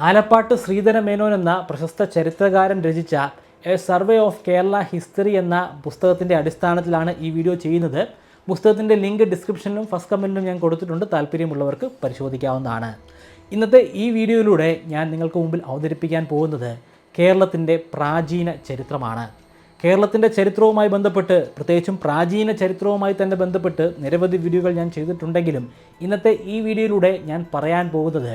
ആലപ്പാട്ട് ശ്രീധര മേനോൻ എന്ന പ്രശസ്ത ചരിത്രകാരൻ രചിച്ച A survey of Kerala history എന്ന പുസ്തകത്തിൻ്റെ അടിസ്ഥാനത്തിലാണ് ഈ വീഡിയോ ചെയ്യുന്നത്. പുസ്തകത്തിൻ്റെ ലിങ്ക് ഡിസ്ക്രിപ്ഷനിലും ഫസ്റ്റ് കമൻറ്റിലും ഞാൻ കൊടുത്തിട്ടുണ്ട്. താല്പര്യമുള്ളവർക്ക് പരിശോധിക്കാവുന്നതാണ്. ഇന്നത്തെ ഈ വീഡിയോയിലൂടെ ഞാൻ നിങ്ങൾക്ക് മുമ്പിൽ അവതരിപ്പിക്കാൻ പോകുന്നത് കേരളത്തിൻ്റെ പ്രാചീന ചരിത്രമാണ്. കേരളത്തിൻ്റെ ചരിത്രവുമായി ബന്ധപ്പെട്ട്, പ്രത്യേകിച്ചും പ്രാചീന ചരിത്രവുമായി തന്നെ ബന്ധപ്പെട്ട് നിരവധി വീഡിയോകൾ ഞാൻ ചെയ്തിട്ടുണ്ടെങ്കിലും ഇന്നത്തെ ഈ വീഡിയോയിലൂടെ ഞാൻ പറയാൻ പോകുന്നത്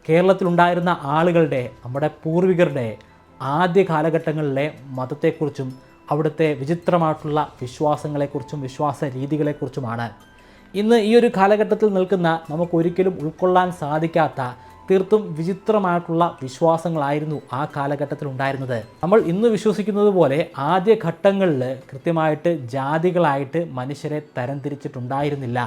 കേരളത്തിലുണ്ടായിരുന്ന ആളുകളുടെ, നമ്മുടെ പൂർവികരുടെ ആദ്യ കാലഘട്ടങ്ങളിലെ മതത്തെക്കുറിച്ചും അവിടുത്തെ വിചിത്രമായിട്ടുള്ള വിശ്വാസങ്ങളെക്കുറിച്ചും വിശ്വാസ രീതികളെക്കുറിച്ചുമാണ്. ഇന്ന് ഈ ഒരു കാലഘട്ടത്തിൽ നിൽക്കുന്ന നമുക്കൊരിക്കലും ഉൾക്കൊള്ളാൻ സാധിക്കാത്ത തീർത്തും വിചിത്രമായിട്ടുള്ള വിശ്വാസങ്ങളായിരുന്നു ആ കാലഘട്ടത്തിൽ ഉണ്ടായിരുന്നത്. നമ്മൾ ഇന്ന് വിശ്വസിക്കുന്നത് പോലെ ആദ്യ ഘട്ടങ്ങളിൽ കൃത്യമായിട്ട് ജാതികളായിട്ട് മനുഷ്യരെ തരംതിരിച്ചിട്ടുണ്ടായിരുന്നില്ല.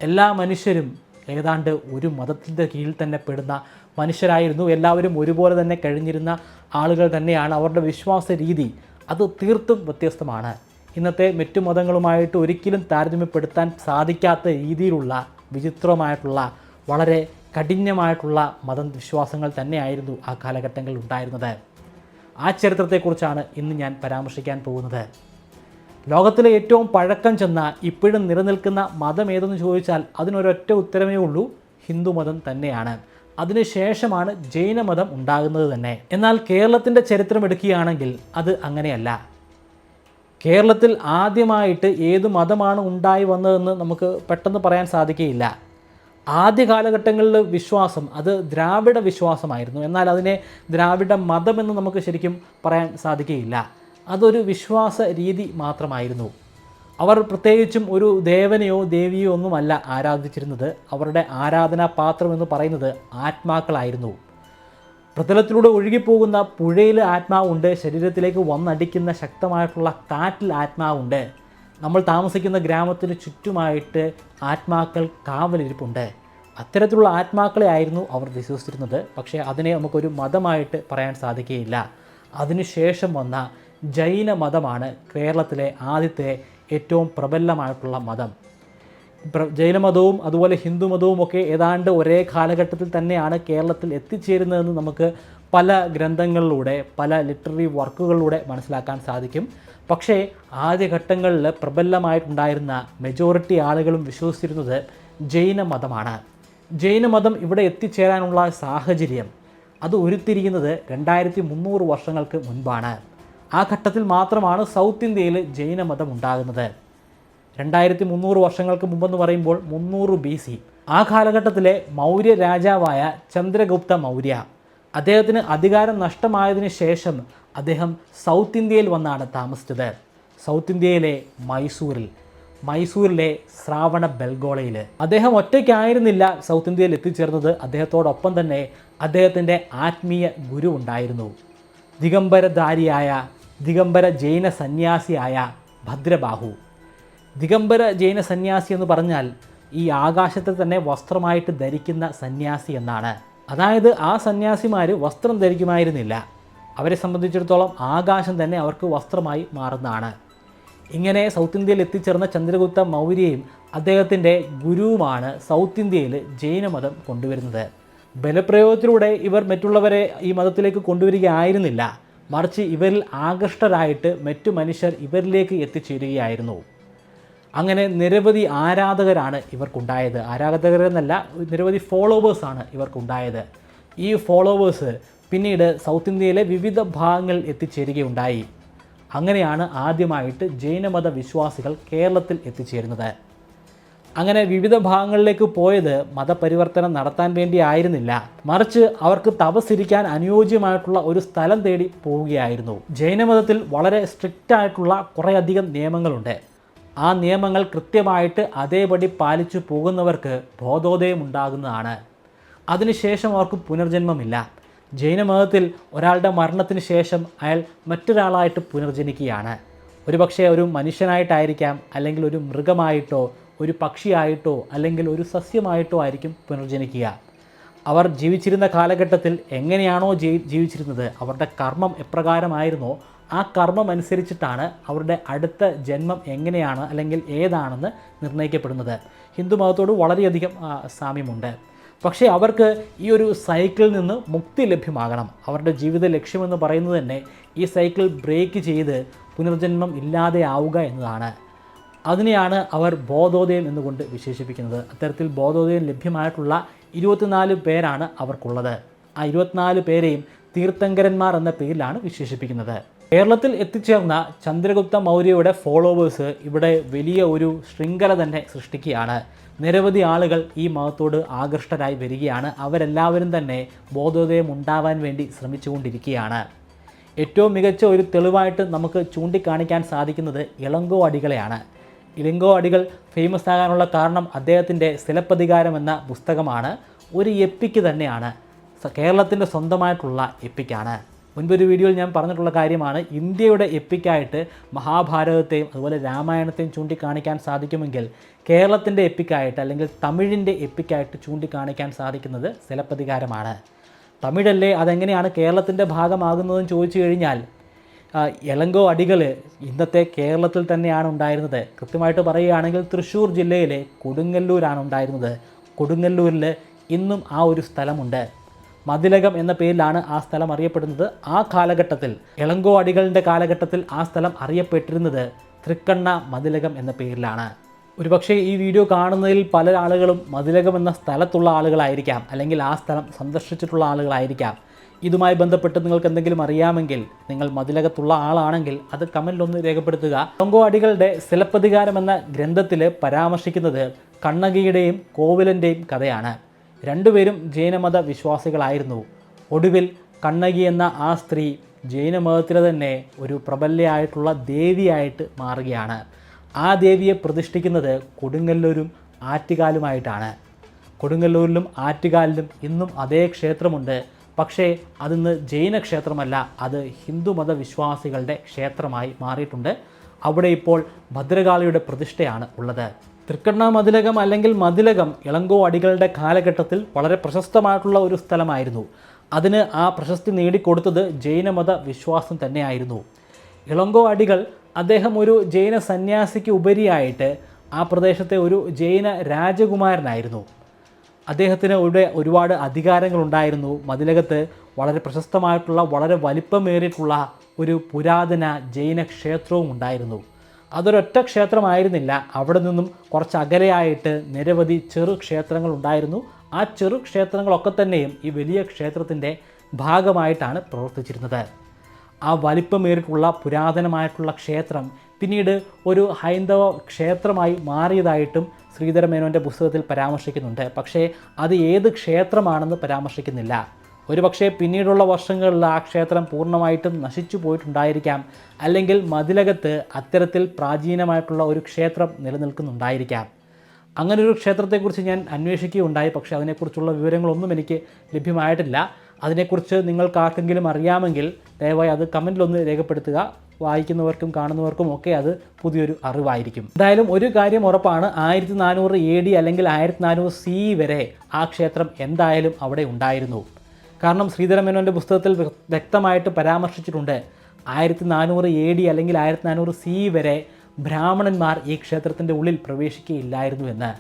എല്ലാ മനുഷ്യരും ഏതാണ്ട് ഒരു മതത്തിൻ്റെ കീഴിൽ തന്നെ പെടുന്ന മനുഷ്യരായിരുന്നു. എല്ലാവരും ഒരുപോലെ തന്നെ കഴിഞ്ഞിരുന്ന ആളുകൾ തന്നെയാണ്. അവരുടെ വിശ്വാസ രീതി അത് തീർത്തും വ്യത്യസ്തമാണ്. ഇന്നത്തെ മറ്റു മതങ്ങളുമായിട്ട് ഒരിക്കലും താരതമ്യപ്പെടുത്താൻ സാധിക്കാത്ത രീതിയിലുള്ള വിചിത്രമായിട്ടുള്ള വളരെ കഠിനമായിട്ടുള്ള മതവിശ്വാസങ്ങൾ തന്നെയായിരുന്നു ആ കാലഘട്ടങ്ങളിൽ ഉണ്ടായിരുന്നത്. ആ ചരിത്രത്തെക്കുറിച്ചാണ് ഇന്ന് ഞാൻ പരാമർശിക്കാൻ പോകുന്നത്. ലോകത്തിലെ ഏറ്റവും പഴക്കം ചെന്ന ഇപ്പോഴും നിലനിൽക്കുന്ന മതം ഏതെന്ന് ചോദിച്ചാൽ അതിനൊരൊറ്റ ഉത്തരമേ ഉള്ളൂ, ഹിന്ദുമതം തന്നെയാണ്. അതിനുശേഷമാണ് ജൈനമതം ഉണ്ടാകുന്നത് തന്നെ. എന്നാൽ കേരളത്തിൻ്റെ ചരിത്രം എടുക്കുകയാണെങ്കിൽ അത് അങ്ങനെയല്ല. കേരളത്തിൽ ആദ്യമായിട്ട് ഏത് മതമാണ് ഉണ്ടായി വന്നതെന്ന് നമുക്ക് പെട്ടെന്ന് പറയാൻ സാധിക്കുകയില്ല. ആദ്യ കാലഘട്ടങ്ങളിൽ വിശ്വാസം അത് ദ്രാവിഡ വിശ്വാസമായിരുന്നു. എന്നാൽ അതിനെ ദ്രാവിഡ മതമെന്ന് നമുക്ക് ശരിക്കും പറയാൻ സാധിക്കുകയില്ല. അതൊരു വിശ്വാസ രീതി മാത്രമായിരുന്നു. അവർ പ്രത്യേകിച്ചും ഒരു ദേവനെയോ ദേവിയോ ഒന്നുമല്ല ആരാധിച്ചിരുന്നത്. അവരുടെ ആരാധനാ പാത്രം എന്ന് പറയുന്നത് ആത്മാക്കളായിരുന്നു. പ്രതലത്തിലൂടെ ഒഴുകിപ്പോകുന്ന പുഴയിൽ ആത്മാവുണ്ട്, ശരീരത്തിലേക്ക് വന്നടിക്കുന്ന ശക്തമായിട്ടുള്ള കാറ്റിൽ ആത്മാവുണ്ട്, നമ്മൾ താമസിക്കുന്ന ഗ്രാമത്തിന് ചുറ്റുമായിട്ട് ആത്മാക്കൾ കാവലിരിപ്പുണ്ട്. അത്തരത്തിലുള്ള ആത്മാക്കളെ ആയിരുന്നു അവർ വിശ്വസിച്ചിരുന്നത്. പക്ഷേ അതിനെ നമുക്കൊരു മതമായിട്ട് പറയാൻ സാധിക്കുകയില്ല. അതിനുശേഷം വന്ന ജൈന മതമാണ് കേരളത്തിലെ ആദ്യത്തെ ഏറ്റവും പ്രബലമായിട്ടുള്ള മതം. ജൈനമതവും അതുപോലെ ഹിന്ദുമതവും ഒക്കെ ഏതാണ്ട് ഒരേ കാലഘട്ടത്തിൽ തന്നെയാണ് കേരളത്തിൽ എത്തിച്ചേരുന്നതെന്ന് നമുക്ക് പല ഗ്രന്ഥങ്ങളിലൂടെ, പല ലിറ്റററി വർക്കുകളിലൂടെ മനസ്സിലാക്കാൻ സാധിക്കും. പക്ഷേ ആദ്യഘട്ടങ്ങളിൽ പ്രബലമായിട്ടുണ്ടായിരുന്ന മെജോറിറ്റി ആളുകളും വിശ്വസിച്ചിരുന്നത് ജൈനമതമാണ്. ജൈനമതം ഇവിടെ എത്തിച്ചേരാനുള്ള സാഹചര്യം അത് ഉരുത്തിരിയുന്നത് 2300 വർഷങ്ങൾക്ക് മുൻപാണ്. ആ ഘട്ടത്തിൽ മാത്രമാണ് സൗത്ത് ഇന്ത്യയിൽ ജൈനമതം ഉണ്ടാകുന്നത്. 2300 വർഷങ്ങൾക്ക് മുമ്പെന്ന് പറയുമ്പോൾ 300 BC. ആ കാലഘട്ടത്തിലെ മൗര്യ രാജാവായ ചന്ദ്രഗുപ്ത മൗര്യ, അദ്ദേഹത്തിന് അധികാരം നഷ്ടമായതിനു ശേഷം അദ്ദേഹം സൗത്ത് ഇന്ത്യയിൽ വന്നാണ് താമസിച്ചത്. സൗത്ത് ഇന്ത്യയിലെ മൈസൂരിലെ ശ്രാവണ ബെൽഗോളയിൽ. അദ്ദേഹം ഒറ്റയ്ക്കായിരുന്നില്ല സൗത്ത് ഇന്ത്യയിൽ എത്തിച്ചേർന്നത്. അദ്ദേഹത്തോടൊപ്പം തന്നെ അദ്ദേഹത്തിൻ്റെ ആത്മീയ ഗുരു ഉണ്ടായിരുന്നു. ദിഗംബര ജൈന സന്യാസിയായ ഭദ്രബാഹു. ദിഗംബര ജൈന സന്യാസി എന്ന് പറഞ്ഞാൽ ഈ ആകാശത്തെ തന്നെ വസ്ത്രമായിട്ട് ധരിക്കുന്ന സന്യാസി എന്നാണ്. അതായത് ആ സന്യാസിമാർ വസ്ത്രം ധരിക്കുമായിരുന്നില്ല. അവരെ സംബന്ധിച്ചിടത്തോളം ആകാശം തന്നെ അവർക്ക് വസ്ത്രമായി മാറുന്നതാണ്. ഇങ്ങനെ സൗത്ത് ഇന്ത്യയിൽ എത്തിച്ചേർന്ന ചന്ദ്രഗുപ്ത മൗര്യയും അദ്ദേഹത്തിൻ്റെ ഗുരുവുമാണ് സൗത്ത് ഇന്ത്യയിൽ ജൈനമതം കൊണ്ടുവരുന്നത്. ബലപ്രയോഗത്തിലൂടെ ഇവർ മറ്റുള്ളവരെ ഈ മതത്തിലേക്ക് കൊണ്ടുവരികയായിരുന്നില്ല, മറിച്ച് ഇവരിൽ ആകൃഷ്ടരായിട്ട് മറ്റു മനുഷ്യർ ഇവരിലേക്ക് എത്തിച്ചേരുകയായിരുന്നു. അങ്ങനെ നിരവധി ആരാധകരാണ് ഇവർക്കുണ്ടായത്. ആരാധകരെന്നല്ല, നിരവധി ഫോളോവേഴ്സാണ് ഇവർക്കുണ്ടായത്. ഈ ഫോളോവേഴ്സ് പിന്നീട് സൗത്ത് ഇന്ത്യയിലെ വിവിധ ഭാഗങ്ങളിൽ എത്തിച്ചേരുകയുണ്ടായി. അങ്ങനെയാണ് ആദ്യമായിട്ട് ജൈനമത വിശ്വാസികൾ കേരളത്തിൽ എത്തിച്ചേരുന്നത്. അങ്ങനെ വിവിധ ഭാഗങ്ങളിലേക്ക് പോയത് മതപരിവർത്തനം നടത്താൻ വേണ്ടി ആയിരുന്നില്ല, മറിച്ച് അവർക്ക് തപസ്സിരിക്കാൻ അനുയോജ്യമായിട്ടുള്ള ഒരു സ്ഥലം തേടി പോവുകയായിരുന്നു. ജൈനമതത്തിൽ വളരെ സ്ട്രിക്റ്റ് ആയിട്ടുള്ള കുറേയധികം നിയമങ്ങളുണ്ട്. ആ നിയമങ്ങൾ കൃത്യമായിട്ട് അതേപടി പാലിച്ചു പോകുന്നവർക്ക് ബോധോദയം ഉണ്ടാകുന്നതാണ്. അതിനുശേഷം അവർക്ക് പുനർജന്മമില്ല. ജൈനമതത്തിൽ ഒരാളുടെ മരണത്തിന് ശേഷം അയാൾ മറ്റൊരാളായിട്ട് പുനർജനിക്കുകയാണ്. ഒരുപക്ഷെ ഒരു മനുഷ്യനായിട്ടായിരിക്കാം, അല്ലെങ്കിൽ ഒരു മൃഗമായിട്ടോ ഒരു പക്ഷിയായിട്ടോ അല്ലെങ്കിൽ ഒരു സസ്യമായിട്ടോ ആയിരിക്കും പുനർജനിക്കുക. അവർ ജീവിച്ചിരുന്ന കാലഘട്ടത്തിൽ എങ്ങനെയാണോ ജീവിച്ചിരുന്നത്, അവരുടെ കർമ്മം എപ്രകാരമായിരുന്നോ ആ കർമ്മം അനുസരിച്ചിട്ടാണ് അവരുടെ അടുത്ത ജന്മം എങ്ങനെയാണ് അല്ലെങ്കിൽ ഏതാണെന്ന് നിർണ്ണയിക്കപ്പെടുന്നത്. ഹിന്ദു മതത്തോട് വളരെയധികം സാമ്യമുണ്ട്. പക്ഷേ അവർക്ക് ഈ ഒരു സൈക്കിളിൽ നിന്ന് മുക്തി ലഭ്യമാകണം. അവരുടെ ജീവിത ലക്ഷ്യമെന്ന് പറയുന്നത് തന്നെ ഈ സൈക്കിൾ ബ്രേക്ക് ചെയ്ത് പുനർജന്മം ഇല്ലാതെ ആവുക എന്നതാണ്. അതിനെയാണ് അവർ ബോധോദയം എന്നുകൊണ്ട് വിശേഷിപ്പിക്കുന്നത്. അത്തരത്തിൽ ബോധോദയം ലഭ്യമായിട്ടുള്ള 24 പേരാണ് അവർക്കുള്ളത്. ആ 24 പേരെയും തീർത്ഥങ്കരന്മാർ എന്ന പേരിലാണ് വിശേഷിപ്പിക്കുന്നത്. കേരളത്തിൽ എത്തിച്ചേർന്ന ചന്ദ്രഗുപ്ത മൗര്യയുടെ ഫോളോവേഴ്സ് ഇവിടെ വലിയ ഒരു ശൃംഖല തന്നെ സൃഷ്ടിക്കുകയാണ്. നിരവധി ആളുകൾ ഈ മതത്തോട് ആകൃഷ്ടരായി വരികയാണ്. അവരെല്ലാവരും തന്നെ ബോധോദയം ഉണ്ടാവാൻ വേണ്ടി ശ്രമിച്ചുകൊണ്ടിരിക്കുകയാണ്. ഏറ്റവും മികച്ച ഒരു തെളിവായിട്ട് നമുക്ക് ചൂണ്ടിക്കാണിക്കാൻ സാധിക്കുന്നത് ഇളങ്കോ അടികളെയാണ്. ഇളങ്കോ അടികൾ ഫേമസ് ആകാനുള്ള കാരണം അദ്ദേഹത്തിൻ്റെ സിലപ്പതികാരം എന്ന പുസ്തകമാണ്. ഒരു എപ്പിക്ക് തന്നെയാണ്, കേരളത്തിൻ്റെ സ്വന്തമായിട്ടുള്ള എപ്പിക്കാണ്. മുൻപൊരു വീഡിയോയിൽ ഞാൻ പറഞ്ഞിട്ടുള്ള കാര്യമാണ്, ഇന്ത്യയുടെ എപ്പിക്കായിട്ട് മഹാഭാരതത്തെയും അതുപോലെ രാമായണത്തെയും ചൂണ്ടിക്കാണിക്കാൻ സാധിക്കുമെങ്കിൽ കേരളത്തിൻ്റെ എപ്പിക്കായിട്ട് അല്ലെങ്കിൽ തമിഴിൻ്റെ എപ്പിക്കായിട്ട് ചൂണ്ടിക്കാണിക്കാൻ സാധിക്കുന്നത് സിലപ്പതികാരമാണ്. തമിഴല്ലേ, അതെങ്ങനെയാണ് കേരളത്തിൻ്റെ ഭാഗമാകുന്നതെന്ന് ചോദിച്ചു കഴിഞ്ഞാൽ ഇളങ്കോ അടികൾ ഇന്നത്തെ കേരളത്തിൽ തന്നെയാണ് ഉണ്ടായിരുന്നത്. കൃത്യമായിട്ട് പറയുകയാണെങ്കിൽ തൃശ്ശൂർ ജില്ലയിലെ കൊടുങ്ങല്ലൂരാണ് ഉണ്ടായിരുന്നത്. കൊടുങ്ങല്ലൂരിൽ ഇന്നും ആ ഒരു സ്ഥലമുണ്ട്. മതിലകം എന്ന പേരിലാണ് ആ സ്ഥലം അറിയപ്പെടുന്നത്. ആ കാലഘട്ടത്തിൽ ഇളങ്കോ അടികളുടെ കാലഘട്ടത്തിൽ ആ സ്ഥലം അറിയപ്പെട്ടിരുന്നത് തൃക്കണ്ണ മതിലകം എന്ന പേരിലാണ്. ഒരുപക്ഷെ ഈ വീഡിയോ കാണുന്നതിൽ പല ആളുകളും മതിലകം എന്ന സ്ഥലത്തുള്ള ആളുകളായിരിക്കാം, അല്ലെങ്കിൽ ആ സ്ഥലം സന്ദർശിച്ചിട്ടുള്ള ആളുകളായിരിക്കാം. ഇതുമായി ബന്ധപ്പെട്ട് നിങ്ങൾക്ക് എന്തെങ്കിലും അറിയാമെങ്കിൽ, നിങ്ങൾ മതിലകത്തുള്ള ആളാണെങ്കിൽ അത് കമൻറ്റിലൊന്ന് രേഖപ്പെടുത്തുക. ഇളങ്കോ അടികളുടെ സിലപ്പതികാരം എന്ന ഗ്രന്ഥത്തിൽ പരാമർശിക്കുന്നത് കണ്ണകിയുടെയും കോവിലൻ്റെയും കഥയാണ്. രണ്ടുപേരും ജൈനമത വിശ്വാസികളായിരുന്നു. ഒടുവിൽ കണ്ണകി എന്ന ആ സ്ത്രീ ജൈനമതത്തിലെ തന്നെ ഒരു പ്രബലയായിട്ടുള്ള ദേവിയായിട്ട് മാറുകയാണ്. ആ ദേവിയെ പ്രതിഷ്ഠിക്കുന്നത് കൊടുങ്ങല്ലൂരും ആറ്റുകാലുമായിട്ടാണ്. കൊടുങ്ങല്ലൂരിലും ആറ്റുകാലിലും ഇന്നും അതേ ക്ഷേത്രമുണ്ട്. പക്ഷേ അതിന്ന് ജൈന ക്ഷേത്രമല്ല, അത് ഹിന്ദുമത വിശ്വാസികളുടെ ക്ഷേത്രമായി മാറിയിട്ടുണ്ട്. അവിടെ ഇപ്പോൾ ഭദ്രകാളിയുടെ പ്രതിഷ്ഠയാണ് ഉള്ളത്. തൃക്കണ്ണ മതിലകം അല്ലെങ്കിൽ മതിലകം ഇളങ്കോ അടികളുടെ കാലഘട്ടത്തിൽ വളരെ പ്രശസ്തമായിട്ടുള്ള ഒരു സ്ഥലമായിരുന്നു. അതിന് ആ പ്രശസ്തി നേടിക്കൊടുത്തത് ജൈനമത വിശ്വാസം തന്നെയായിരുന്നു. ഇളങ്കോ അടികൾ അദ്ദേഹം ഒരു ജൈന സന്യാസിക്ക് ഉപരിയായിട്ട് ആ പ്രദേശത്തെ ഒരു ജൈന രാജകുമാരനായിരുന്നു. അദ്ദേഹത്തിന് ഇവിടെ ഒരുപാട് അധികാരങ്ങളുണ്ടായിരുന്നു. മതിലകത്ത് വളരെ പ്രശസ്തമായിട്ടുള്ള വളരെ വലിപ്പമേറിയിട്ടുള്ള ഒരു പുരാതന ജൈന ക്ഷേത്രവും ഉണ്ടായിരുന്നു. അതൊരൊറ്റ ക്ഷേത്രമായിരുന്നില്ല, അവിടെ നിന്നും കുറച്ച് അകലെയായിട്ട് നിരവധി ചെറു ക്ഷേത്രങ്ങൾ ഉണ്ടായിരുന്നു. ആ ചെറു ക്ഷേത്രങ്ങളൊക്കെ തന്നെയും ഈ വലിയ ക്ഷേത്രത്തിൻ്റെ ഭാഗമായിട്ടാണ് പ്രവർത്തിച്ചിരുന്നത്. ആ വലിപ്പമേറിയിട്ടുള്ള പുരാതനമായിട്ടുള്ള ക്ഷേത്രം പിന്നീട് ഒരു ഹൈന്ദവ ക്ഷേത്രമായി മാറിയതായിട്ടും ശ്രീധരമേനോൻ്റെ പുസ്തകത്തിൽ പരാമർശിക്കുന്നുണ്ട്. പക്ഷേ അത് ഏത് ക്ഷേത്രമാണെന്ന് പരാമർശിക്കുന്നില്ല. ഒരുപക്ഷെ പിന്നീടുള്ള വർഷങ്ങളിൽ ആ ക്ഷേത്രം പൂർണ്ണമായിട്ടും നശിച്ചു പോയിട്ടുണ്ടായിരിക്കാം, അല്ലെങ്കിൽ മതിലകത്ത് അത്തരത്തിൽ പ്രാചീനമായിട്ടുള്ള ഒരു ക്ഷേത്രം നിലനിൽക്കുന്നുണ്ടായിരിക്കാം. അങ്ങനൊരു ക്ഷേത്രത്തെക്കുറിച്ച് ഞാൻ അന്വേഷിക്കുകയുണ്ടായി, പക്ഷേ അതിനെക്കുറിച്ചുള്ള വിവരങ്ങളൊന്നും എനിക്ക് ലഭ്യമായിട്ടില്ല. അതിനെക്കുറിച്ച് നിങ്ങൾക്കാർക്കെങ്കിലും അറിയാമെങ്കിൽ ദയവായി അത് കമൻറ്റിലൊന്ന് രേഖപ്പെടുത്തുക. വായിക്കുന്നവർക്കും കാണുന്നവർക്കും ഒക്കെ അത് പുതിയൊരു അറിവായിരിക്കും. എന്തായാലും ഒരു കാര്യം ഉറപ്പാണ്, 1400 AD അല്ലെങ്കിൽ 1400 CE വരെ ആ ക്ഷേത്രം എന്തായാലും അവിടെ ഉണ്ടായിരുന്നു. കാരണം ശ്രീധരമേനോൻ്റെ പുസ്തകത്തിൽ വ്യക്തമായിട്ട് പരാമർശിച്ചിട്ടുണ്ട്, 1400 AD അല്ലെങ്കിൽ 1400 CE വരെ ബ്രാഹ്മണന്മാർ ഈ ക്ഷേത്രത്തിൻ്റെ ഉള്ളിൽ പ്രവേശിക്കുകയില്ലായിരുന്നു എന്ന്.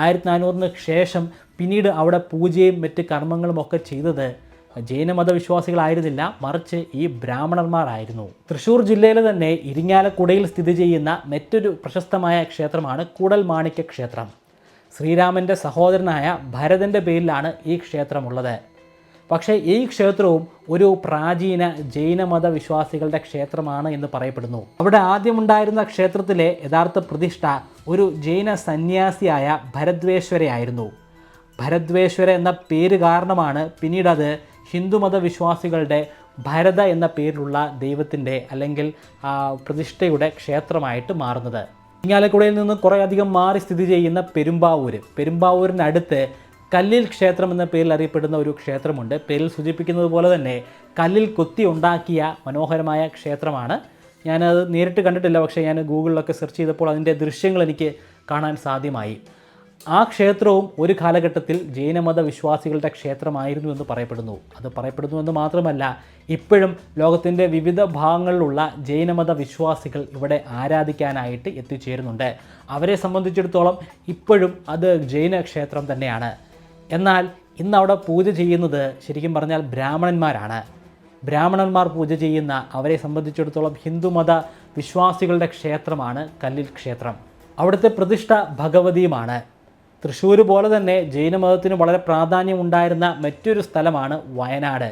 1400-ന് ശേഷം പിന്നീട് അവിടെ പൂജയും മറ്റ് കർമ്മങ്ങളും ഒക്കെ ചെയ്തത് ജൈനമത വിശ്വാസികളായിരുന്നില്ല, മറിച്ച് ഈ ബ്രാഹ്മണന്മാരായിരുന്നു. തൃശ്ശൂർ ജില്ലയിലെ തന്നെ ഇരിങ്ങാലക്കുടയിൽ സ്ഥിതി ചെയ്യുന്ന മറ്റൊരു പ്രശസ്തമായ ക്ഷേത്രമാണ് കൂടൽമാണിക്യ ക്ഷേത്രം. ശ്രീരാമൻ്റെ സഹോദരനായ ഭരതൻ്റെ പേരിലാണ് ഈ ക്ഷേത്രമുള്ളത്. പക്ഷേ ഈ ക്ഷേത്രവും ഒരു പ്രാചീന ജൈനമത വിശ്വാസികളുടെ ക്ഷേത്രമാണ് എന്ന് പറയപ്പെടുന്നു. അവിടെ ആദ്യമുണ്ടായിരുന്ന ക്ഷേത്രത്തിലെ യഥാർത്ഥ പ്രതിഷ്ഠ ഒരു ജൈന സന്യാസിയായ ഭരദ്വേശ്വരയായിരുന്നു. ഭരദ്വേശ്വര എന്ന പേര് കാരണമാണ് പിന്നീട് അത് ഹിന്ദുമത വിശ്വാസികളുടെ ഭരത എന്ന പേരിലുള്ള ദൈവത്തിൻ്റെ അല്ലെങ്കിൽ പ്രതിഷ്ഠയുടെ ക്ഷേത്രമായിട്ട് മാറുന്നത്. ഇരിങ്ങാലക്കുടയിൽ നിന്ന് കുറേയധികം മാറി സ്ഥിതി ചെയ്യുന്ന പെരുമ്പാവൂരിനടുത്ത് കല്ലിൽ ക്ഷേത്രം എന്ന പേരിൽ അറിയപ്പെടുന്ന ഒരു ക്ഷേത്രമുണ്ട്. പേരിൽ സൂചിപ്പിക്കുന്നത് പോലെ തന്നെ കല്ലിൽ കൊത്തി ഉണ്ടാക്കിയ മനോഹരമായ ക്ഷേത്രമാണ്. ഞാനത് നേരിട്ട് കണ്ടിട്ടില്ല, പക്ഷേ ഞാൻ ഗൂഗിളിലൊക്കെ സെർച്ച് ചെയ്തപ്പോൾ അതിൻ്റെ ദൃശ്യങ്ങൾ എനിക്ക് കാണാൻ സാധ്യമായി. ആ ക്ഷേത്രവും ഒരു കാലഘട്ടത്തിൽ ജൈനമത വിശ്വാസികളുടെ ക്ഷേത്രമായിരുന്നു എന്ന് പറയപ്പെടുന്നു. അത് പറയപ്പെടുന്നു എന്ന് മാത്രമല്ല, ഇപ്പോഴും ലോകത്തിൻ്റെ വിവിധ ഭാഗങ്ങളിലുള്ള ജൈനമത വിശ്വാസികൾ ഇവിടെ ആരാധിക്കാനായിട്ട് എത്തിച്ചേരുന്നുണ്ട്. അവരെ സംബന്ധിച്ചിടത്തോളം ഇപ്പോഴും അത് ജൈന ക്ഷേത്രം തന്നെയാണ്. എന്നാൽ ഇന്ന് അവിടെ പൂജ ചെയ്യുന്നത് ശരിക്കും പറഞ്ഞാൽ ബ്രാഹ്മണന്മാരാണ്. ബ്രാഹ്മണന്മാർ പൂജ ചെയ്യുന്ന, അവരെ സംബന്ധിച്ചിടത്തോളം ഹിന്ദുമത വിശ്വാസികളുടെ ക്ഷേത്രമാണ് കല്ലിൽ ക്ഷേത്രം. അവിടുത്തെ പ്രതിഷ്ഠ ഭഗവതിയുമാണ്. തൃശ്ശൂർ പോലെ തന്നെ ജൈനമതത്തിന് വളരെ പ്രാധാന്യമുണ്ടായിരുന്ന മറ്റൊരു സ്ഥലമാണ് വയനാട്.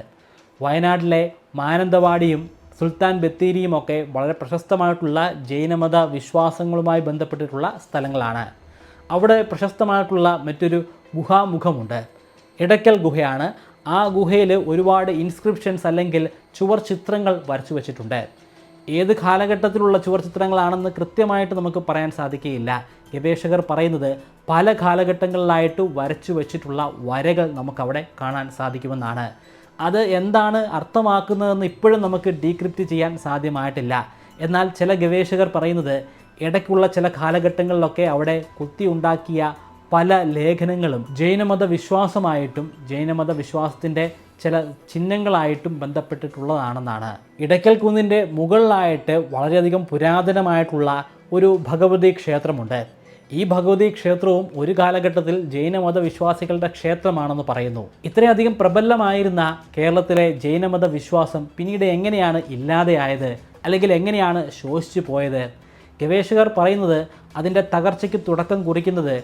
വയനാട്ടിലെ മാനന്തവാടിയും സുൽത്താൻ ബത്തേരിയുമൊക്കെ വളരെ പ്രശസ്തമായിട്ടുള്ള ജൈനമത വിശ്വാസങ്ങളുമായി ബന്ധപ്പെട്ടിട്ടുള്ള സ്ഥലങ്ങളാണ്. അവിടെ പ്രശസ്തമായിട്ടുള്ള മറ്റൊരു ഗുഹാമുഖമുണ്ട്. ഇടയ്ക്കൽ ഗുഹയാണ്. ആ ഗുഹയിൽ ഒരുപാട് ഇൻസ്ക്രിപ്ഷൻസ് അല്ലെങ്കിൽ ചുവർ ചിത്രങ്ങൾ വരച്ചു വച്ചിട്ടുണ്ട്. ഏത് കാലഘട്ടത്തിലുള്ള ചുവർ ചിത്രങ്ങളാണെന്ന് കൃത്യമായിട്ട് നമുക്ക് പറയാൻ സാധിക്കുകയില്ല. ഗവേഷകർ പറയുന്നത് പല കാലഘട്ടങ്ങളിലായിട്ട് വരച്ചു വച്ചിട്ടുള്ള വരകൾ നമുക്കവിടെ കാണാൻ സാധിക്കുമെന്നാണ്. അത് എന്താണ് അർത്ഥമാക്കുന്നതെന്ന് ഇപ്പോഴും നമുക്ക് ഡീക്രിപ്റ്റ് ചെയ്യാൻ സാധ്യമായിട്ടില്ല. എന്നാൽ ചില ഗവേഷകർ പറയുന്നത് ഇടയ്ക്കുള്ള ചില കാലഘട്ടങ്ങളിലൊക്കെ അവിടെ കുത്തി ഉണ്ടാക്കിയ പല ലേഖനങ്ങളും ജൈനമത വിശ്വാസമായിട്ടും ജൈനമത വിശ്വാസത്തിൻ്റെ ചില ചിഹ്നങ്ങളായിട്ടും ബന്ധപ്പെട്ടിട്ടുള്ളതാണെന്നാണ്. ഇടയ്ക്കൽ കുന്നിൻ്റെ മുകളിലായിട്ട് വളരെയധികം പുരാതനമായിട്ടുള്ള ഒരു ഭഗവതി ക്ഷേത്രമുണ്ട്. ഈ ഭഗവതി ക്ഷേത്രവും ഒരു കാലഘട്ടത്തിൽ ജൈനമത വിശ്വാസികളുടെ ക്ഷേത്രമാണെന്ന് പറയുന്നു. ഇത്രയധികം പ്രബലമായിരുന്ന കേരളത്തിലെ ജൈനമത വിശ്വാസം പിന്നീട് എങ്ങനെയാണ് ഇല്ലാതെയായത്, അല്ലെങ്കിൽ എങ്ങനെയാണ് ശോഷിച്ചു പോയത്? ഗവേഷകർ പറയുന്നത് അതിൻ്റെ തകർച്ചയ്ക്ക് തുടക്കം കുറിക്കുന്നത്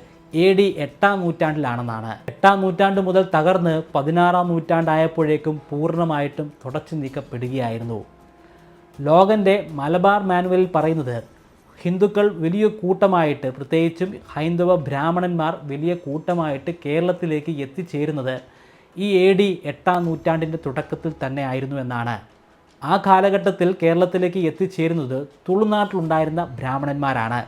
AD 8-ാം നൂറ്റാണ്ടിലാണെന്നാണ്. 8-ാം നൂറ്റാണ്ട് മുതൽ തകർന്ന് 16-ാം നൂറ്റാണ്ടായപ്പോഴേക്കും പൂർണ്ണമായിട്ടും തുടച്ചു നീക്കപ്പെടുകയായിരുന്നു. ലോഗൻ്റെ മലബാർ മാനുവലിൽ പറയുന്നത് ഹിന്ദുക്കൾ വലിയ കൂട്ടമായിട്ട്, പ്രത്യേകിച്ചും ഹൈന്ദവ ബ്രാഹ്മണന്മാർ വലിയ കൂട്ടമായിട്ട് കേരളത്തിലേക്ക് എത്തിച്ചേരുന്നത് ഈ AD 8-ാം നൂറ്റാണ്ടിൻ്റെ തുടക്കത്തിൽ തന്നെ ആയിരുന്നു എന്നാണ്. ആ കാലഘട്ടത്തിൽ കേരളത്തിലേക്ക് എത്തിച്ചേരുന്നത് തുളുനാട്ടിലുണ്ടായിരുന്ന ബ്രാഹ്മണന്മാരാണ്.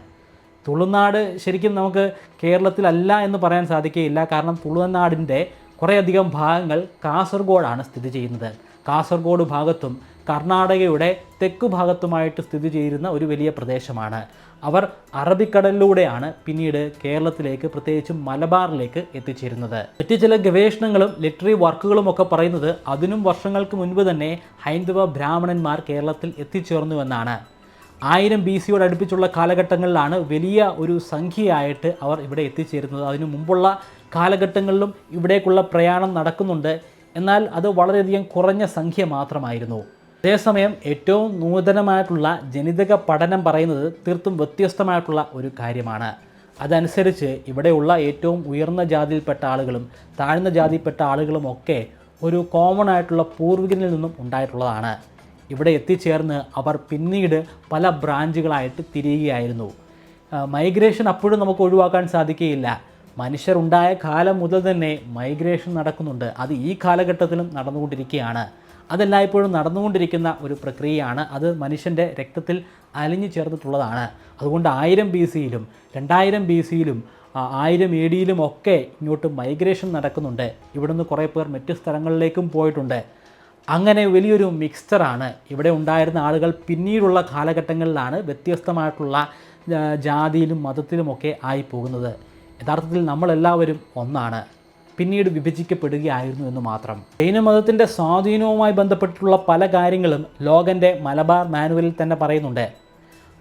തുളുനാട് ശരിക്കും നമുക്ക് കേരളത്തിലല്ല എന്ന് പറയാൻ സാധിക്കുകയില്ല. കാരണം തുളുനാടിൻ്റെ കുറേയധികം ഭാഗങ്ങൾ കാസർഗോഡാണ് സ്ഥിതി ചെയ്യുന്നത്. കാസർഗോഡ് ഭാഗത്തും കർണാടകയുടെ തെക്കു ഭാഗത്തുമായിട്ട് സ്ഥിതി ചെയ്യുന്ന ഒരു വലിയ പ്രദേശമാണ്. അവർ അറബിക്കടലിലൂടെയാണ് പിന്നീട് കേരളത്തിലേക്ക്, പ്രത്യേകിച്ചും മലബാറിലേക്ക് എത്തിച്ചേരുന്നത്. മറ്റ് ചില ഗവേഷണങ്ങളും ലിറ്റററി വർക്കുകളും ഒക്കെ പറയുന്നത് അതിനും വർഷങ്ങൾക്ക് മുൻപ് തന്നെ ഹൈന്ദവ ബ്രാഹ്മണന്മാർ കേരളത്തിൽ എത്തിച്ചേർന്നുവെന്നാണ്. 1000 BC-യോട് അടുപ്പിച്ചുള്ള കാലഘട്ടങ്ങളിലാണ് വലിയ ഒരു സംഖ്യയായിട്ട് അവർ ഇവിടെ എത്തിച്ചേരുന്നത്. അതിനു മുമ്പുള്ള കാലഘട്ടങ്ങളിലും ഇവിടേക്കുള്ള പ്രയാണം നടക്കുന്നുണ്ട്. എന്നാൽ അത് വളരെയധികം കുറഞ്ഞ സംഖ്യ മാത്രമായിരുന്നു. അതേസമയം ഏറ്റവും നൂതനമായിട്ടുള്ള ജനിതക പഠനം പറയുന്നത് തീർത്തും വ്യത്യസ്തമായിട്ടുള്ള ഒരു കാര്യമാണ്. അതനുസരിച്ച് ഇവിടെയുള്ള ഏറ്റവും ഉയർന്ന ജാതിയിൽപ്പെട്ട ആളുകളും താഴ്ന്ന ജാതിയിൽപ്പെട്ട ആളുകളും ഒക്കെ ഒരു കോമൺ ആയിട്ടുള്ള പൂർവികനിൽ നിന്നും ഉണ്ടായിട്ടുള്ളതാണ്. ഇവിടെ എത്തിച്ചേർന്ന് അവർ പിന്നീട് പല ബ്രാഞ്ചുകളായിട്ട് തിരിയുകയായിരുന്നു. മൈഗ്രേഷൻ അപ്പോഴും നമുക്ക് ഒഴിവാക്കാൻ സാധിക്കുകയില്ല. മനുഷ്യരുണ്ടായ കാലം മുതൽ തന്നെ മൈഗ്രേഷൻ നടക്കുന്നുണ്ട്. അത് ഈ കാലഘട്ടത്തിലും നടന്നുകൊണ്ടിരിക്കുകയാണ്. അതെല്ലായ്പ്പോഴും നടന്നുകൊണ്ടിരിക്കുന്ന ഒരു പ്രക്രിയയാണ്. അത് മനുഷ്യൻ്റെ രക്തത്തിൽ അലിഞ്ഞു ചേർന്നിട്ടുള്ളതാണ്. അതുകൊണ്ട് 1000 BC-യിലും 2000 BC-യിലും 1000 AD-യിലും ഒക്കെ ഇങ്ങോട്ട് മൈഗ്രേഷൻ നടക്കുന്നുണ്ട്. ഇവിടുന്ന് കുറേ പേർ മറ്റ് സ്ഥലങ്ങളിലേക്കും പോയിട്ടുണ്ട്. അങ്ങനെ വലിയൊരു മിക്സ്ചറാണ് ഇവിടെ ഉണ്ടായിരുന്ന ആളുകൾ. പിന്നീടുള്ള കാലഘട്ടങ്ങളിലാണ് വ്യത്യസ്തമായിട്ടുള്ള ജാതിയിലും മതത്തിലുമൊക്കെ ആയി പോകുന്നത്. യഥാർത്ഥത്തിൽ നമ്മളെല്ലാവരും ഒന്നാണ്, പിന്നീട് വിഭജിക്കപ്പെടുകയായിരുന്നു എന്ന് മാത്രം. ജൈനമതത്തിൻ്റെ സ്വാധീനവുമായി ബന്ധപ്പെട്ടിട്ടുള്ള പല കാര്യങ്ങളും ലോഗൻ്റെ മലബാർ മാനുവലിൽ തന്നെ പറയുന്നുണ്ട്.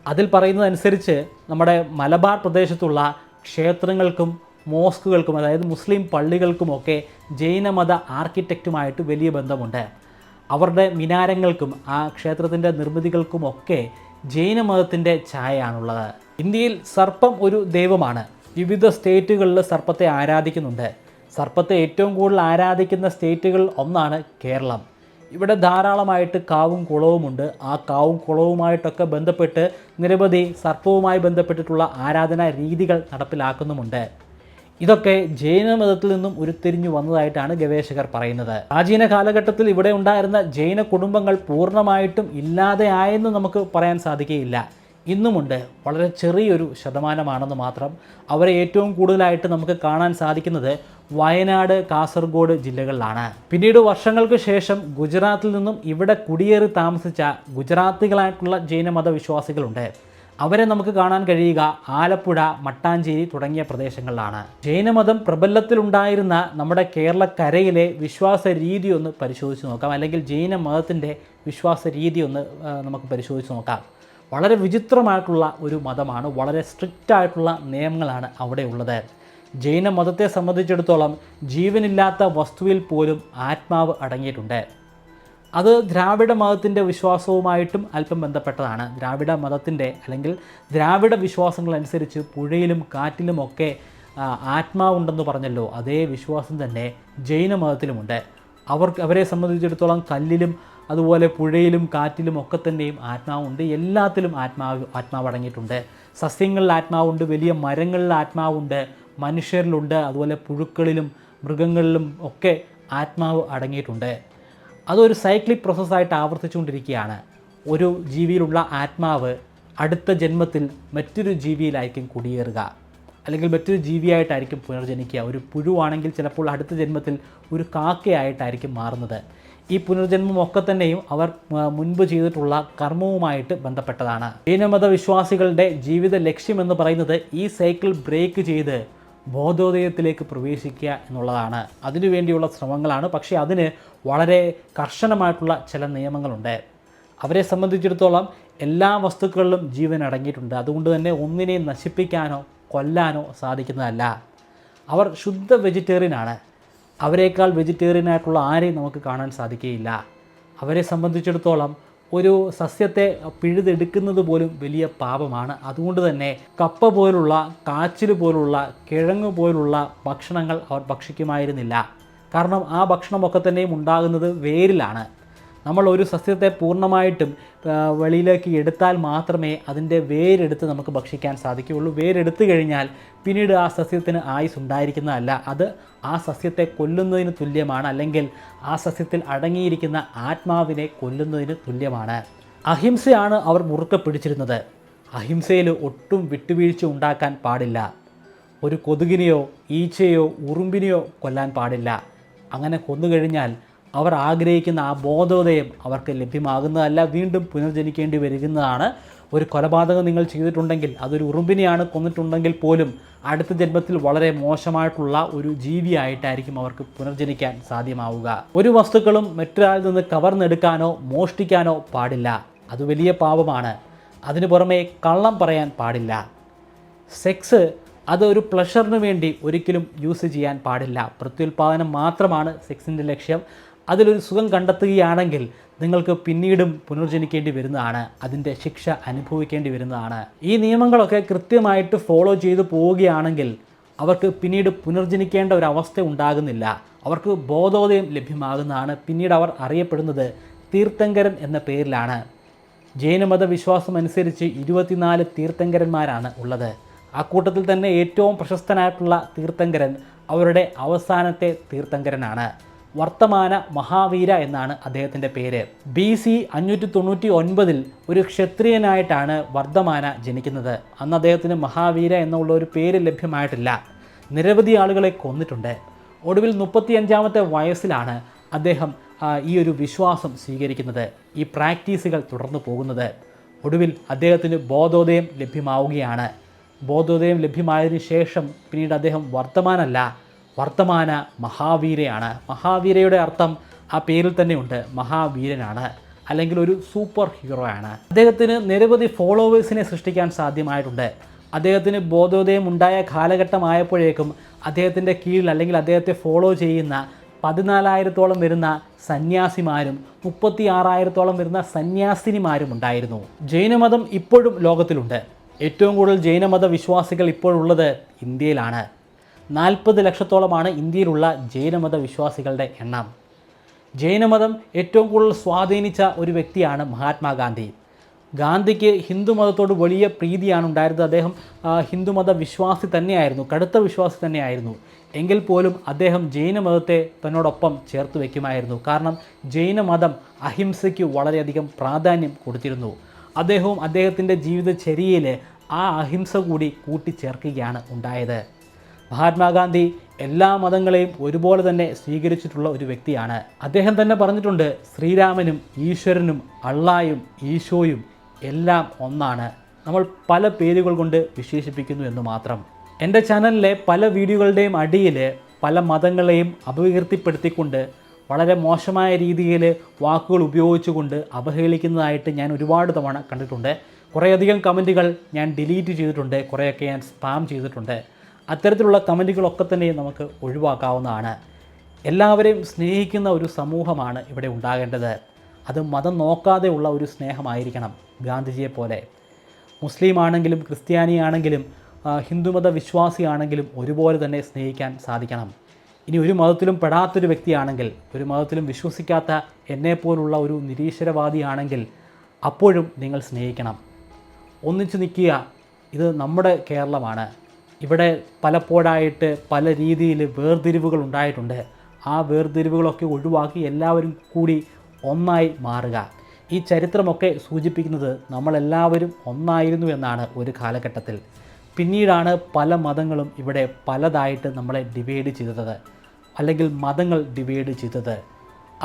അതിൽ പറയുന്നതനുസരിച്ച് നമ്മുടെ മലബാർ പ്രദേശത്തുള്ള ക്ഷേത്രങ്ങൾക്കും മോസ്കുകൾക്കും, അതായത് മുസ്ലിം പള്ളികൾക്കുമൊക്കെ ജൈനമത ആർക്കിടെക്റ്റുമായിട്ട് വലിയ ബന്ധമുണ്ട്. അവരുടെ മിനാരങ്ങൾക്കും ആ ക്ഷേത്രത്തിൻ്റെ നിർമ്മിതികൾക്കുമൊക്കെ ജൈനമതത്തിൻ്റെ ഛായയാണുള്ളത്. ഇന്ത്യയിൽ സർപ്പം ഒരു ദൈവമാണ്. വിവിധ സ്റ്റേറ്റുകളിൽ സർപ്പത്തെ ആരാധിക്കുന്നുണ്ട്. സർപ്പത്തെ ഏറ്റവും കൂടുതൽ ആരാധിക്കുന്ന സ്റ്റേറ്റുകൾ ഒന്നാണ് കേരളം. ഇവിടെ ധാരാളമായിട്ട് കാവും കുളവുമുണ്ട്. ആ കാവും കുളവുമായിട്ടൊക്കെ ബന്ധപ്പെട്ട് നിരവധി സർപ്പവുമായി ബന്ധപ്പെട്ടിട്ടുള്ള ആരാധനാ രീതികൾ നടപ്പിലാക്കുന്നുമുണ്ട്. ഇതൊക്കെ ജൈനമതത്തിൽ നിന്നും ഉരുത്തിരിഞ്ഞു വന്നതായിട്ടാണ് ഗവേഷകർ പറയുന്നത്. പ്രാചീന കാലഘട്ടത്തിൽ ഇവിടെ ഉണ്ടായിരുന്ന ജൈന കുടുംബങ്ങൾ പൂർണ്ണമായിട്ടും ഇല്ലാതെയായെന്ന് നമുക്ക് പറയാൻ സാധിക്കുകയില്ല. ഇന്നുമുണ്ട്, വളരെ ചെറിയൊരു ശതമാനമാണെന്ന് മാത്രം. അവരെ ഏറ്റവും കൂടുതലായിട്ട് നമുക്ക് കാണാൻ സാധിക്കുന്നത് വയനാട്, കാസർഗോഡ് ജില്ലകളിലാണ്. പിന്നീട് വർഷങ്ങൾക്ക് ശേഷം ഗുജറാത്തിൽ നിന്നും ഇവിടെ കുടിയേറി താമസിച്ച ഗുജറാത്തികളായിട്ടുള്ള ജൈനമത വിശ്വാസികളുണ്ട്. അവരെ നമുക്ക് കാണാൻ കഴിയുക ആലപ്പുഴ, മട്ടാഞ്ചേരി തുടങ്ങിയ പ്രദേശങ്ങളിലാണ്. ജൈനമതം പ്രബലത്തിലുണ്ടായിരുന്ന നമ്മുടെ കേരളക്കരയിലെ വിശ്വാസ രീതി ഒന്ന് പരിശോധിച്ച് നോക്കാം, അല്ലെങ്കിൽ ജൈനമതത്തിൻ്റെ വിശ്വാസ രീതി ഒന്ന് നമുക്ക് പരിശോധിച്ച് നോക്കാം. വളരെ വിചിത്രമായിട്ടുള്ള ഒരു മതമാണ്. വളരെ സ്ട്രിക്റ്റ് ആയിട്ടുള്ള നിയമങ്ങളാണ് അവിടെ ഉള്ളത്. ജൈനമതത്തെ സംബന്ധിച്ചിടത്തോളം ജീവനില്ലാത്ത വസ്തുവിൽ പോലും ആത്മാവ് അടങ്ങിയിട്ടുണ്ട്. അത് ദ്രാവിഡ മതത്തിൻ്റെ വിശ്വാസവുമായിട്ടും അല്പം ബന്ധപ്പെട്ടതാണ്. ദ്രാവിഡ മതത്തിൻ്റെ അല്ലെങ്കിൽ ദ്രാവിഡ വിശ്വാസങ്ങളനുസരിച്ച് പുഴയിലും കാറ്റിലുമൊക്കെ ആത്മാവുണ്ടെന്ന് പറഞ്ഞല്ലോ, അതേ വിശ്വാസം തന്നെ ജൈന മതത്തിലുമുണ്ട്. അവരെ സംബന്ധിച്ചിടത്തോളം കല്ലിലും അതുപോലെ പുഴയിലും കാറ്റിലും ഒക്കെ തന്നെയും ആത്മാവുണ്ട്. എല്ലാത്തിലും ആത്മാവ് അടങ്ങിയിട്ടുണ്ട്. സസ്യങ്ങളിൽ ആത്മാവുണ്ട്, വലിയ മരങ്ങളിൽ ആത്മാവുണ്ട്, മനുഷ്യരിലുണ്ട്, അതുപോലെ പുഴുക്കളിലും മൃഗങ്ങളിലും ഒക്കെ ആത്മാവ് അടങ്ങിയിട്ടുണ്ട്. അതൊരു സൈക്ലിക് പ്രോസസ്സായിട്ട് ആവർത്തിച്ചുകൊണ്ടിരിക്കുകയാണ്. ഒരു ജീവിയിലുള്ള ആത്മാവ് അടുത്ത ജന്മത്തിൽ മറ്റൊരു ജീവിയിലായിരിക്കും കുടിയേറുക, അല്ലെങ്കിൽ മറ്റൊരു ജീവിയായിട്ടായിരിക്കും പുനർജനിക്കുക. ഒരു പുഴുവാണെങ്കിൽ ചിലപ്പോൾ അടുത്ത ജന്മത്തിൽ ഒരു കാക്കയായിട്ടായിരിക്കും മാറുന്നത്. ഈ പുനർജന്മമൊക്കെ തന്നെയും അവർ മുൻപ് ചെയ്തിട്ടുള്ള കർമ്മവുമായിട്ട് ബന്ധപ്പെട്ടതാണ്. ജൈനമത വിശ്വാസികളുടെ ജീവിത ലക്ഷ്യമെന്ന് പറയുന്നത് ഈ സൈക്കിൾ ബ്രേക്ക് ചെയ്ത് ബോധോദയത്തിലേക്ക് പ്രവേശിക്കുക എന്നുള്ളതാണ്. അതിനുവേണ്ടിയുള്ള ശ്രമങ്ങളാണ്. പക്ഷേ അതിന് വളരെ കർശനമായിട്ടുള്ള ചില നിയമങ്ങളുണ്ട്. അവരെ സംബന്ധിച്ചിടത്തോളം എല്ലാ വസ്തുക്കളിലും ജീവൻ അടങ്ങിയിട്ടുണ്ട്. അതുകൊണ്ട് തന്നെ ഒന്നിനെയും നശിപ്പിക്കാനോ കൊല്ലാനോ സാധിക്കുന്നതല്ല. അവർ ശുദ്ധ വെജിറ്റേറിയനാണ്. അവരെക്കാൾ വെജിറ്റേറിയനായിട്ടുള്ള ആരെയും നമുക്ക് കാണാൻ സാധിക്കുകയില്ല. അവരെ സംബന്ധിച്ചിടത്തോളം ഒരു സസ്യത്തെ പിഴുതെടുക്കുന്നത് പോലും വലിയ പാപമാണ്. അതുകൊണ്ട് തന്നെ കപ്പ പോലുള്ള, കാച്ചിൽ പോലുള്ള, കിഴങ്ങ് പോലുള്ള ഭക്ഷണങ്ങൾ അവർ ഭക്ഷിക്കുമായിരുന്നില്ല. കാരണം ആ ഭക്ഷണമൊക്കെ തന്നെയും ഉണ്ടാകുന്നത് വേരിലാണ്. നമ്മൾ ഒരു സസ്യത്തെ പൂർണ്ണമായിട്ടും വെളിയിലേക്ക് എടുത്താൽ മാത്രമേ അതിൻ്റെ വേരെടുത്ത് നമുക്ക് ഭക്ഷിക്കാൻ സാധിക്കുകയുള്ളൂ. വേരെടുത്തു കഴിഞ്ഞാൽ പിന്നീട് ആ സസ്യത്തിന് ആയുസ് ഉണ്ടായിരിക്കുന്നതല്ല. അത് ആ സസ്യത്തെ കൊല്ലുന്നതിന് തുല്യമാണ്, അല്ലെങ്കിൽ ആ സസ്യത്തിൽ അടങ്ങിയിരിക്കുന്ന ആത്മാവിനെ കൊല്ലുന്നതിന് തുല്യമാണ്. അഹിംസയാണ് അവർ മുറുക്കെ പിടിച്ചിരുന്നത്. അഹിംസയിൽ ഒട്ടും വിട്ടുവീഴ്ച ഉണ്ടാക്കാൻ പാടില്ല. ഒരു കൊതുകിനെയോ ഈച്ചയോ ഉറുമ്പിനെയോ കൊല്ലാൻ പാടില്ല. അങ്ങനെ കൊന്നുകഴിഞ്ഞാൽ അവർ ആഗ്രഹിക്കുന്ന ആ ബോധോദയം അവർക്ക് ലഭ്യമാകുന്നതല്ല, വീണ്ടും പുനർജനിക്കേണ്ടി വരുന്നതാണ്. ഒരു കൊലപാതകം നിങ്ങൾ ചെയ്തിട്ടുണ്ടെങ്കിൽ, അതൊരു ഉറുമ്പിനെയാണ് കൊന്നിട്ടുണ്ടെങ്കിൽ പോലും അടുത്ത ജന്മത്തിൽ വളരെ മോശമായിട്ടുള്ള ഒരു ജീവിയായിട്ടായിരിക്കും അവർക്ക് പുനർജനിക്കാൻ സാധ്യമാവുക. ഒരു വസ്തുക്കളും മറ്റൊരാളിൽ നിന്ന് കവർന്നെടുക്കാനോ മോഷ്ടിക്കാനോ പാടില്ല. അത് വലിയ പാപമാണ്. അതിനു പുറമെ കള്ളം പറയാൻ പാടില്ല. സെക്സ് അതൊരു പ്ലഷറിന് വേണ്ടി ഒരിക്കലും യൂസ് ചെയ്യാൻ പാടില്ല. പ്രത്യുൽപാദനം മാത്രമാണ് സെക്സിൻ്റെ ലക്ഷ്യം. അതിലൊരു സുഖം കണ്ടെത്തുകയാണെങ്കിൽ നിങ്ങൾക്ക് പിന്നീടും പുനർജനിക്കേണ്ടി വരുന്നതാണ്, അതിൻ്റെ ശിക്ഷ അനുഭവിക്കേണ്ടി വരുന്നതാണ്. ഈ നിയമങ്ങളൊക്കെ കൃത്യമായിട്ട് ഫോളോ ചെയ്തു പോവുകയാണെങ്കിൽ അവർക്ക് പിന്നീട് പുനർജനിക്കേണ്ട ഒരു അവസ്ഥ ഉണ്ടാകുന്നില്ല. അവർക്ക് ബോധോദയം ലഭ്യമാകുന്നതാണ്. പിന്നീട് അവർ അറിയപ്പെടുന്നത് തീർത്ഥങ്കരൻ എന്ന പേരിലാണ്. ജൈനമത വിശ്വാസം അനുസരിച്ച് 24 തീർത്ഥങ്കരന്മാരാണ് ഉള്ളത്. ആ കൂട്ടത്തിൽ തന്നെ ഏറ്റവും പ്രശസ്തനായിട്ടുള്ള തീർത്ഥങ്കരൻ അവരുടെ അവസാനത്തെ തീർത്ഥങ്കരനാണ്. വർത്തമാന മഹാവീര എന്നാണ് അദ്ദേഹത്തിൻ്റെ പേര്. BC 599 ഒരു ക്ഷത്രിയനായിട്ടാണ് വർദ്ധമാന ജനിക്കുന്നത്. അന്ന് അദ്ദേഹത്തിന് മഹാവീര എന്നുള്ള ഒരു പേര് ലഭ്യമായിട്ടില്ല. നിരവധി ആളുകളെ കൊന്നിട്ടുണ്ട്. ഒടുവിൽ 35-ാമത്തെ വയസ്സിലാണ് അദ്ദേഹം ഈ ഒരു വിശ്വാസം സ്വീകരിക്കുന്നത്, ഈ പ്രാക്ടീസുകൾ തുടർന്നു പോകുന്നത്. ഒടുവിൽ അദ്ദേഹത്തിന് ബോധോദയം ലഭ്യമാവുകയാണ്. ബോധോദയം ലഭ്യമായതിനു ശേഷം പിന്നീട് അദ്ദേഹം വർത്തമാന മഹാവീരയാണ്. മഹാവീരയുടെ അർത്ഥം ആ പേരിൽ തന്നെയുണ്ട്, മഹാവീരനാണ്, അല്ലെങ്കിൽ ഒരു സൂപ്പർ ഹീറോ ആണ്. അദ്ദേഹത്തിന് നിരവധി ഫോളോവേഴ്സിനെ സൃഷ്ടിക്കാൻ സാധ്യമായിട്ടുണ്ട്. അദ്ദേഹത്തിന് ബോധോദയം ഉണ്ടായ കാലഘട്ടമായപ്പോഴേക്കും അദ്ദേഹത്തിൻ്റെ കീഴിൽ അല്ലെങ്കിൽ അദ്ദേഹത്തെ ഫോളോ ചെയ്യുന്ന 14,000-ഓളം വരുന്ന സന്യാസിമാരും 36,000-ഓളം വരുന്ന സന്യാസിനിമാരും ഉണ്ടായിരുന്നു. ജൈനമതം ഇപ്പോഴും ലോകത്തിലുണ്ട്. ഏറ്റവും കൂടുതൽ ജൈനമത വിശ്വാസികൾ ഇപ്പോഴുള്ളത് ഇന്ത്യയിലാണ്. 40 ലക്ഷത്തോളമാണ് ഇന്ത്യയിലുള്ള ജൈനമത വിശ്വാസികളുടെ എണ്ണം. ജൈനമതം ഏറ്റവും കൂടുതൽ സ്വാധീനിച്ച ഒരു വ്യക്തിയാണ് മഹാത്മാഗാന്ധി. ഗാന്ധിക്ക് ഹിന്ദുമതത്തോട് വലിയ പ്രീതിയാണ് ഉണ്ടായിരുന്നത്. അദ്ദേഹം ഹിന്ദുമത വിശ്വാസി തന്നെയായിരുന്നു, കടുത്ത വിശ്വാസി തന്നെയായിരുന്നു. എങ്കിൽ പോലും അദ്ദേഹം ജൈനമതത്തെ തന്നോടൊപ്പം ചേർത്ത് വയ്ക്കുമായിരുന്നു. കാരണം ജൈനമതം അഹിംസയ്ക്ക് വളരെയധികം പ്രാധാന്യം കൊടുത്തിരുന്നു. അദ്ദേഹവും അദ്ദേഹത്തിൻ്റെ ജീവിതചര്യയിൽ ആ അഹിംസ കൂടി കൂട്ടിച്ചേർക്കുകയാണ് ഉണ്ടായത്. മഹാത്മാഗാന്ധി എല്ലാ മതങ്ങളെയും ഒരുപോലെ തന്നെ സ്വീകരിച്ചിട്ടുള്ള ഒരു വ്യക്തിയാണ്. അദ്ദേഹം തന്നെ പറഞ്ഞിട്ടുണ്ട്, ശ്രീരാമനും ഈശ്വരനും അള്ളായും ഈശോയും എല്ലാം ഒന്നാണ്, നമ്മൾ പല പേരുകൾ കൊണ്ട് വിശേഷിപ്പിക്കുന്നു എന്ന് മാത്രം. എൻ്റെ ചാനലിലെ പല വീഡിയോകളുടെയും അടിയിൽ പല മതങ്ങളെയും അപകീർത്തിപ്പെടുത്തിക്കൊണ്ട് വളരെ മോശമായ രീതിയിൽ വാക്കുകൾ ഉപയോഗിച്ചുകൊണ്ട് അവഹേളിക്കുന്നതായിട്ട് ഞാൻ ഒരുപാട് തവണ കണ്ടിട്ടുണ്ട്. കുറേയധികം കമൻറ്റുകൾ ഞാൻ ഡിലീറ്റ് ചെയ്തിട്ടുണ്ട്, കുറേയൊക്കെ ഞാൻ സ്പാം ചെയ്തിട്ടുണ്ട്. അത്തരത്തിലുള്ള കമൻറ്റുകളൊക്കെ തന്നെ നമുക്ക് ഒഴിവാക്കാവുന്നതാണ്. എല്ലാവരെയും സ്നേഹിക്കുന്ന ഒരു സമൂഹമാണ് ഇവിടെ ഉണ്ടാകേണ്ടത്. അത് മതം നോക്കാതെയുള്ള ഒരു സ്നേഹമായിരിക്കണം. ഗാന്ധിജിയെ പോലെ മുസ്ലിം ആണെങ്കിലും ക്രിസ്ത്യാനിയാണെങ്കിലും ഹിന്ദുമത വിശ്വാസിയാണെങ്കിലും ഒരുപോലെ തന്നെ സ്നേഹിക്കാൻ സാധിക്കണം. ഇനി ഒരു മതത്തിലും പെടാത്തൊരു വ്യക്തിയാണെങ്കിൽ, ഒരു മതത്തിലും വിശ്വസിക്കാത്ത എന്നെപ്പോലുള്ള ഒരു നിരീശ്വരവാദിയാണെങ്കിൽ അപ്പോഴും നിങ്ങൾ സ്നേഹിക്കണം. ഒന്നിച്ചു നിൽക്കുക. ഇത് നമ്മുടെ കേരളമാണ്. ഇവിടെ പലപ്പോഴായിട്ട് പല രീതിയിൽ വേർതിരിവുകൾ ഉണ്ടായിട്ടുണ്ട്. ആ വേർതിരിവുകളൊക്കെ ഒഴിവാക്കി എല്ലാവരും കൂടി ഒന്നായി മാറുക. ഈ ചരിത്രമൊക്കെ സൂചിപ്പിക്കുന്നത് നമ്മളെല്ലാവരും ഒന്നായിരുന്നു എന്നാണ് ഒരു കാലഘട്ടത്തിൽ. പിന്നീടാണ് പല മതങ്ങളും ഇവിടെ പലതായിട്ട് നമ്മളെ ഡിവൈഡ് ചെയ്തത്, അല്ലെങ്കിൽ മതങ്ങൾ ഡിവൈഡ് ചെയ്തത്.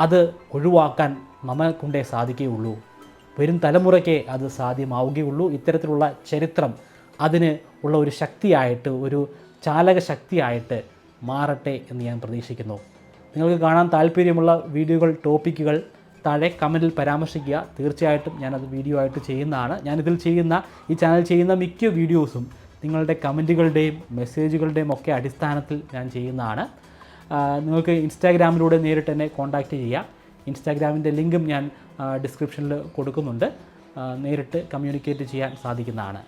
അത് ഒഴിവാക്കാൻ നമ്മളെക്കൊണ്ടേ സാധിക്കുകയുള്ളൂ. വരും തലമുറയ്ക്ക് അത് സാധ്യമാവുകയുള്ളൂ. ഇത്തരത്തിലുള്ള ചരിത്രം അതിന് ഉള്ള ഒരു ശക്തിയായിട്ട്, ഒരു ചാലക ശക്തിയായിട്ട് മാറട്ടെ എന്ന് ഞാൻ പ്രതീക്ഷിക്കുന്നു. നിങ്ങൾക്ക് കാണാൻ താല്പര്യമുള്ള വീഡിയോകൾ, ടോപ്പിക്കുകൾ താഴെ കമൻറ്റിൽ പരാമർശിക്കുക. തീർച്ചയായിട്ടും ഞാനത് വീഡിയോ ആയിട്ട് ചെയ്യുന്നതാണ്. ഈ ചാനൽ ചെയ്യുന്ന മിക്ക വീഡിയോസും നിങ്ങളുടെ കമൻറ്റുകളുടെയും മെസ്സേജുകളുടെയും ഒക്കെ അടിസ്ഥാനത്തിൽ ഞാൻ ചെയ്യുന്നതാണ്. നിങ്ങൾക്ക് ഇൻസ്റ്റാഗ്രാമിലൂടെ നേരിട്ട് എന്നെ കോൺടാക്റ്റ് ചെയ്യാം. ഇൻസ്റ്റാഗ്രാമിൻ്റെ ലിങ്കും ഞാൻ ഡിസ്ക്രിപ്ഷനിൽ കൊടുക്കുന്നുണ്ട്. നേരിട്ട് കമ്മ്യൂണിക്കേറ്റ് ചെയ്യാൻ സാധിക്കുന്നതാണ്.